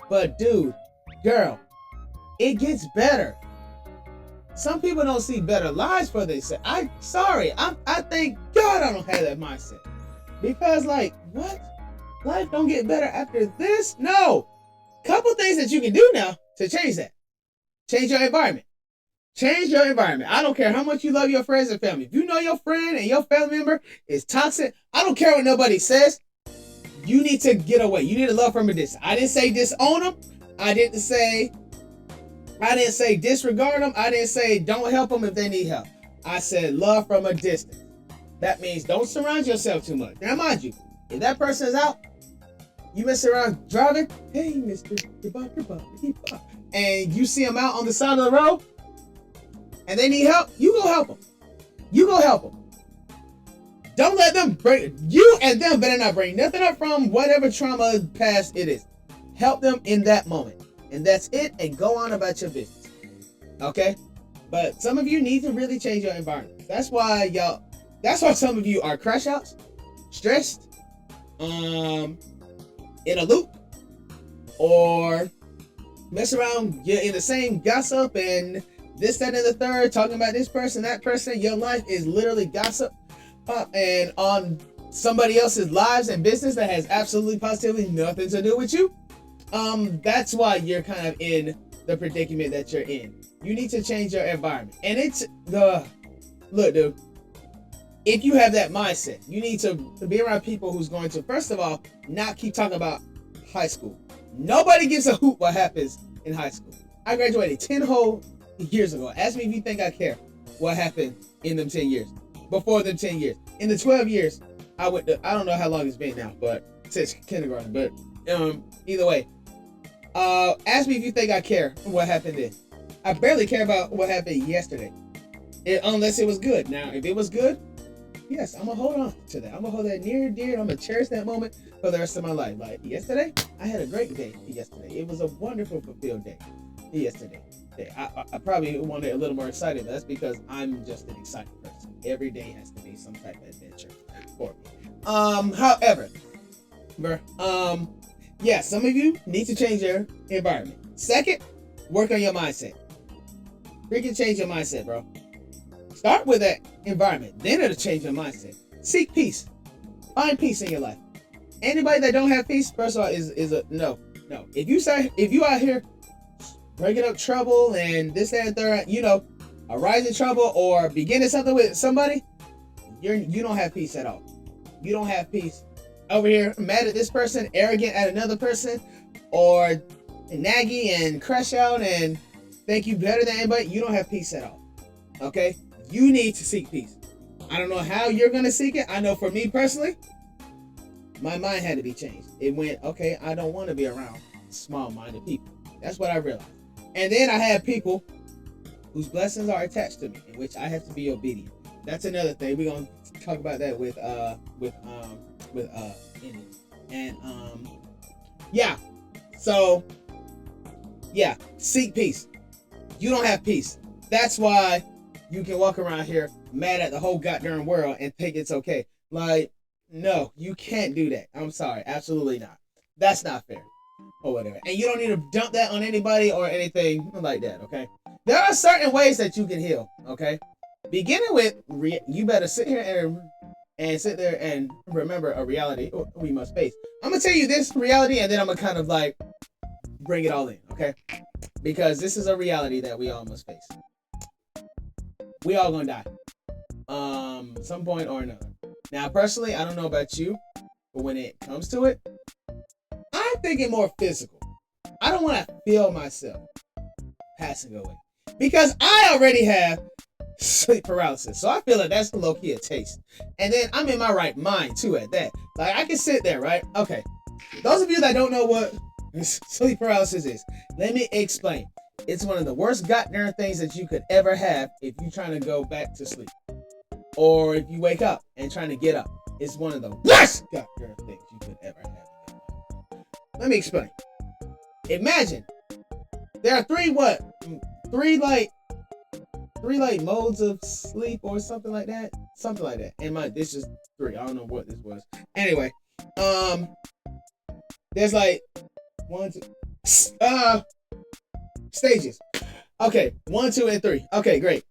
But dude, girl, it gets better. Some people don't see better lives for themselves. I thank God I don't have that mindset. Because like, what? Life don't get better after this? No. Couple things that you can do now to change that. Change your environment. Change your environment. I don't care how much you love your friends and family. If you know your friend and your family member is toxic, I don't care what nobody says. You need to get away. You need to love from a distance. I didn't say disown them. I didn't say disregard them. I didn't say don't help them if they need help. I said love from a distance. That means don't surround yourself too much. Now, mind you, if that person is out, you mess around driving, hey, mister, and you see them out on the side of the road, and they need help, you go help them. You go help them. Don't let them bring, you and them better not bring nothing up from whatever trauma past it is. Help them in that moment. And that's it, and go on about your business. Okay? But some of you need to really change your environment. That's why some of you are crash outs, stressed, in a loop, or mess around, you're in the same gossip and this, that, and the third, talking about this person, that person. Your life is literally gossip and on somebody else's lives and business that has absolutely positively nothing to do with you. That's why you're kind of in the predicament that you're in. You need to change your environment. And it's look, dude, if you have that mindset, you need to be around people who's going to, first of all, not keep talking about high school. Nobody gives a hoot what happens in high school. I graduated 10 whole years ago. Ask me if you think I care what happened in them 10 years. Before them 10 years. In the 12 years, I don't know how long it's been now, but since kindergarten, but either way. Ask me if you think I care what happened then. I barely care about what happened yesterday. Unless it was good. Now, if it was good, yes, I'm going to hold on to that. I'm going to hold that near and dear. I'm going to cherish that moment for the rest of my life. Like yesterday, I had a great day yesterday. It was a wonderful, fulfilled day yesterday. I probably wanted a little more excited, but that's because I'm just an excited person. Every day has to be some type of adventure for me. However, yeah, some of you need to change your environment. Second, work on your mindset. Freaking change your mindset, bro. Start with that environment, then it'll change your mindset. Seek peace. Find peace in your life. Anybody that don't have peace, first of all, is a no. If you out here breaking up trouble and this, that, and third, a rising trouble or beginning something with somebody, you don't have peace at all. You don't have peace. Over here, mad at this person, arrogant at another person, or naggy and crash out and think you better than anybody, you don't have peace at all. Okay? You need to seek peace. I don't know how you're going to seek it. I know for me personally, my mind had to be changed. It went, okay, I don't want to be around small-minded people. That's what I realized. And then I had people whose blessings are attached to me, in which I have to be obedient. That's another thing. We're going to talk about that with Indians. And yeah. So yeah, seek peace. You don't have peace. That's why you can walk around here mad at the whole goddamn world and think it's okay. Like, no, you can't do that. I'm sorry, absolutely not. That's not fair. Or whatever. And you don't need to dump that on anybody or anything like that, okay? There are certain ways that you can heal, okay? Beginning with, you better sit here and sit there and remember a reality we must face. I'm going to tell you this reality, and then I'm going to kind of like bring it all in, okay? Because this is a reality that we all must face. We all going to die. Some point or another. Now, personally, I don't know about you, but when it comes to it, I'm thinking more physical. I don't want to feel myself passing away. Because I already have sleep paralysis. So I feel like that's low-key a taste. And then I'm in my right mind, too, at that. Like, I can sit there, right? Okay. Those of you that don't know what sleep paralysis is, let me explain. It's one of the worst goddamn things that you could ever have if you're trying to go back to sleep. Or if you wake up and trying to get up. It's one of the worst goddamn things you could ever have. Let me explain. Imagine there are three modes of sleep or something like that. Something like that. And this is 3. I don't know what this was. Anyway, there's like 1, 2 stages. Okay, 1, 2, and 3. Okay, great.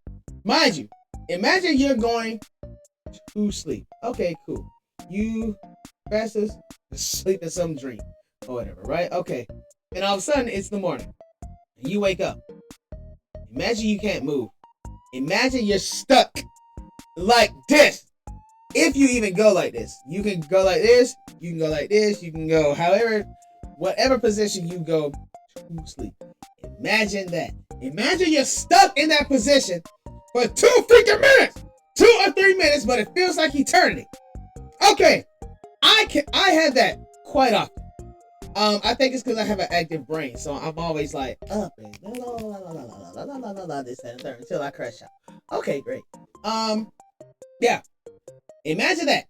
Mind you, imagine you're going to sleep. Okay, cool. You bastards sleep in some dream or whatever, right? Okay. And all of a sudden, it's the morning. You wake up. Imagine you can't move. Imagine you're stuck like this. If you even go like this. You can go like this. You can go like this. You can go whatever position you go to sleep. Imagine that. Imagine you're stuck in that position for 2 freaking minutes. 2 or 3 minutes, but it feels like eternity. Okay. I have that quite often. I think it's because I have an active brain, so I'm always like up and this and that until I crash out. Okay, great. Yeah. Imagine that.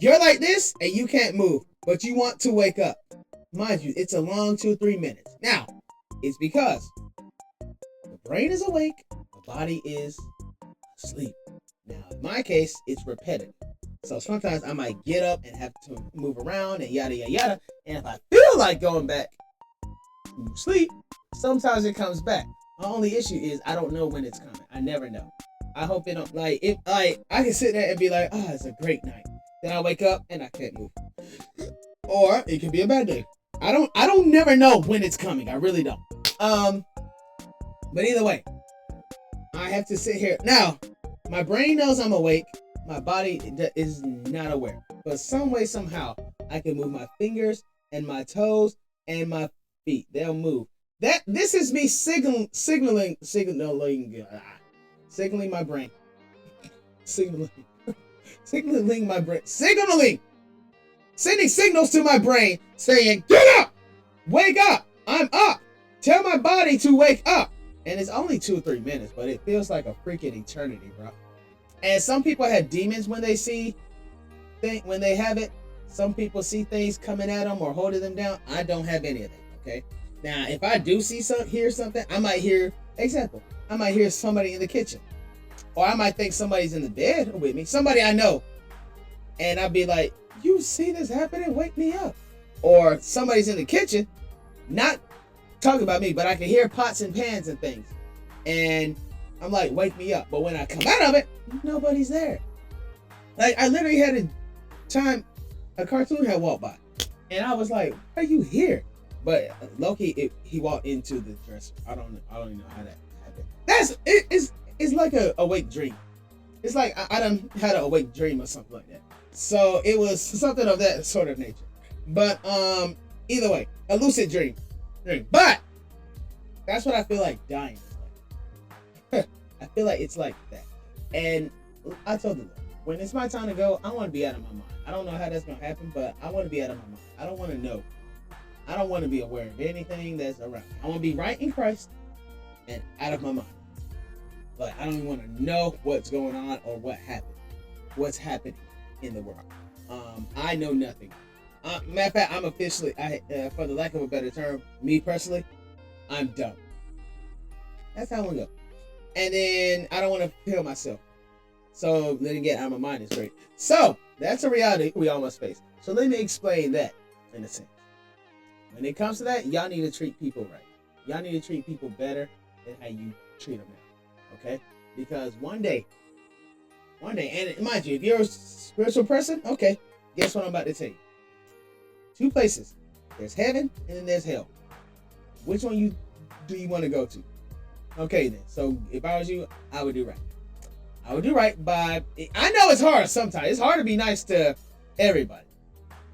You're like this and you can't move, but you want to wake up. Mind you, it's a long 2 or 3 minutes. Now, it's because the brain is awake, the body is asleep. Now, in my case, it's repetitive. So sometimes I might get up and have to move around and yada, yada, yada. And if I feel like going back sleep, sometimes it comes back. My only issue is I don't know when it's coming. I never know. I hope it don't like if I can sit there and be like, oh, it's a great night. Then I wake up and I can't move. Or it could be a bad day. I don't never know when it's coming. I really don't. But either way, I have to sit here. Now, my brain knows I'm awake. My body is not aware. But some way, somehow, I can move my fingers and my toes and my feet. They'll move. This is me signaling my brain. Signaling my brain. Sending signals to my brain saying, get up! Wake up! I'm up! Tell my body to wake up! And it's only 2 or 3 minutes, but it feels like a freaking eternity, bro. And some people have demons when they have it. Some people see things coming at them or holding them down. I don't have any of that, okay? Now, if I do hear something, I might hear somebody in the kitchen. Or I might think somebody's in the bed with me, somebody I know. And I'll be like, you see this happening? Wake me up. Or somebody's in the kitchen, not talking about me, but I can hear pots and pans and things. And I'm like, wake me up. But when I come out of it, nobody's there. Like, I literally had a time a cartoon had walked by. And I was like, why are you here? But Loki, he walked into the dresser. I don't even know how that happened. It's like a awake dream. It's like I done had an awake dream or something like that. So it was something of that sort of nature. But either way, a lucid dream. But that's what I feel like dying is like. I feel like it's like that. And I told the Lord, when it's my time to go, I want to be out of my mind. I don't know how that's gonna happen, but I want to be out of my mind. I don't want to know. I don't want to be aware of anything that's around. I want to be right in Christ and out of my mind. But I don't even want to know what's going on or what's happening in the world. I know nothing. Matter of fact, I'm officially, for the lack of a better term, me personally, I'm done. That's how I want to go. And then I don't want to kill myself. So letting get out of my mind is great. So that's a reality we all must face. So let me explain that in a sense. When it comes to that, y'all need to treat people right. Y'all need to treat people better than how you treat them now. Okay? Because one day, and mind you, if you're a spiritual person, okay, guess what I'm about to tell you. 2 places. There's heaven and then there's hell. Which one do you want to go to? Okay then. So if I was you, I would do right. I would do right by, I know it's hard sometimes. It's hard to be nice to everybody.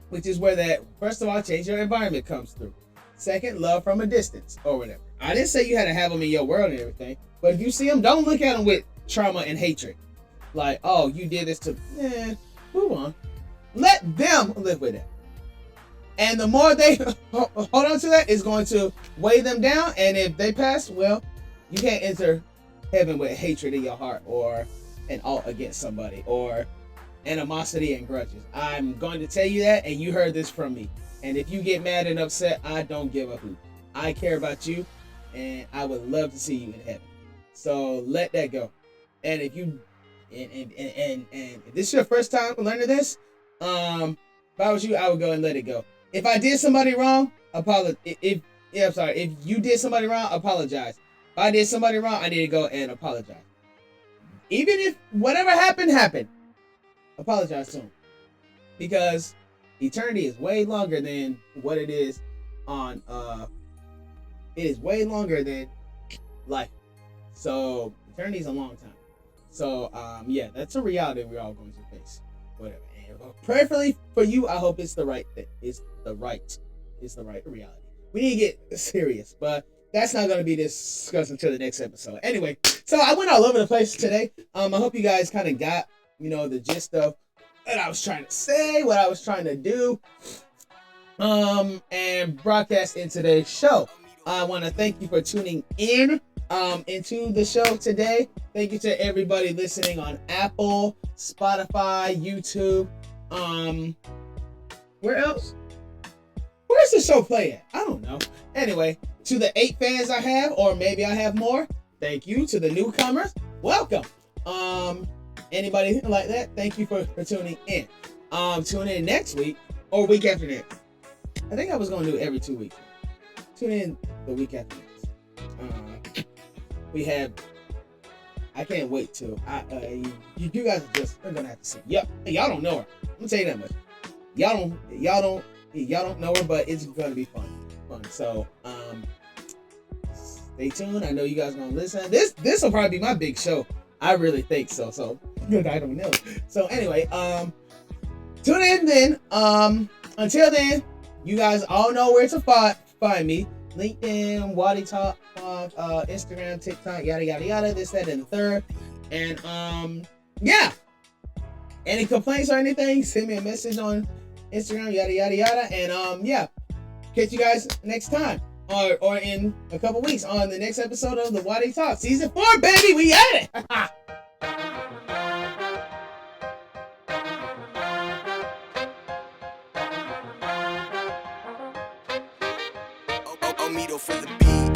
Which is where that, first of all, change your environment comes through. Second, love from a distance or whatever. I didn't say you had to have them in your world and everything. But if you see them, don't look at them with trauma and hatred. Like, oh, you did this to, move on. Let them live with it. And the more they hold on to that, it's going to weigh them down. And if they pass, well, you can't enter heaven with hatred in your heart or an alt against somebody or animosity and grudges. I'm going to tell you that, and you heard this from me. And if you get mad and upset, I don't give a hoot. I care about you, and I would love to see you in heaven. So let that go. And if you and if this is your first time learning this, if I was you, I would go and let it go. If I did somebody wrong, apologize. If you did somebody wrong, apologize. If I did somebody wrong, I need to go and apologize. Even if whatever happened, apologize to him. Because eternity is way longer than what it is on it is way longer than life. So eternity is a long time. So yeah, that's a reality we're all going to face. Whatever. And prayerfully for you, I hope it's the right thing. It's the right reality. We need to get serious, but that's not going to be discussed until the next episode. Anyway, so I went all over the place today. I hope you guys kind of got, the gist of what I was trying to say, what I was trying to do, and broadcast in today's show. I want to thank you for tuning in into the show today. Thank you to everybody listening on Apple, Spotify, YouTube. Where else? Where's the show play at? I don't know. Anyway, to the 8 fans I have, or maybe I have more, thank you. To the newcomers, welcome. Anybody like that, thank you for tuning in. Tune in next week or week after next. I think I was going to do it every 2 weeks. tune in the week after next. We have. I can't wait to. You guys are gonna have to see. Yep, y'all don't know her. I'm gonna tell you that much. Y'all don't know her, but it's gonna be fun. So stay tuned. I know you guys gonna listen. This will probably be my big show. I really think so. So good. I don't know. So anyway, tune in then. Until then, you guys all know where to find me. LinkedIn, Waddy Talk, Instagram, TikTok, yada yada yada, this, that, and the third. And yeah. Any complaints or anything, send me a message on Instagram, yada yada yada. And yeah. Catch you guys next time. Or in a couple weeks on the next episode of the Waddy Talk. Season 4, baby, we at it! For the beat.